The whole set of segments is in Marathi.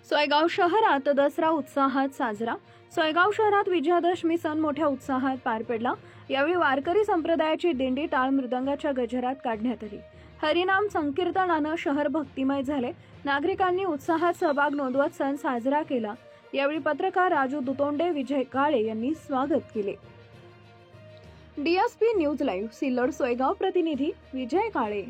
सोयगाव शहरात दसरा उत्साहात साजरा। सोयगाव शहरात विजयादशमी सण मोठ्या उत्साहात पार पडला। यावेळी वारकरी संप्रदायाची दिंडी टाळ मृदंगाच्या गजरात काढण्यात आली। हरिनाम संकीर्तनानं शहर भक्तिमय झाले। नागरिकांनी उत्साहात सहभाग नोंदवत सण साजरा केला। यावेळी पत्रकार राजू दुतोंडे, विजय काळे यांनी स्वागत केले। DSP news live Sillod Soygaon प्रतिनिधी विजय काळे।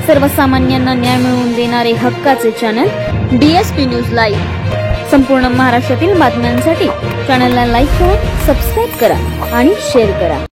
सर्वसामान्यांना न्याय मिळवून देणारे हक्काचे चॅनल डीएसपी न्यूज लाईव्ह। संपूर्ण महाराष्ट्रातील बातम्यांसाठी चॅनलला लाईक करा, सबस्क्राईब करा आणि शेअर करा।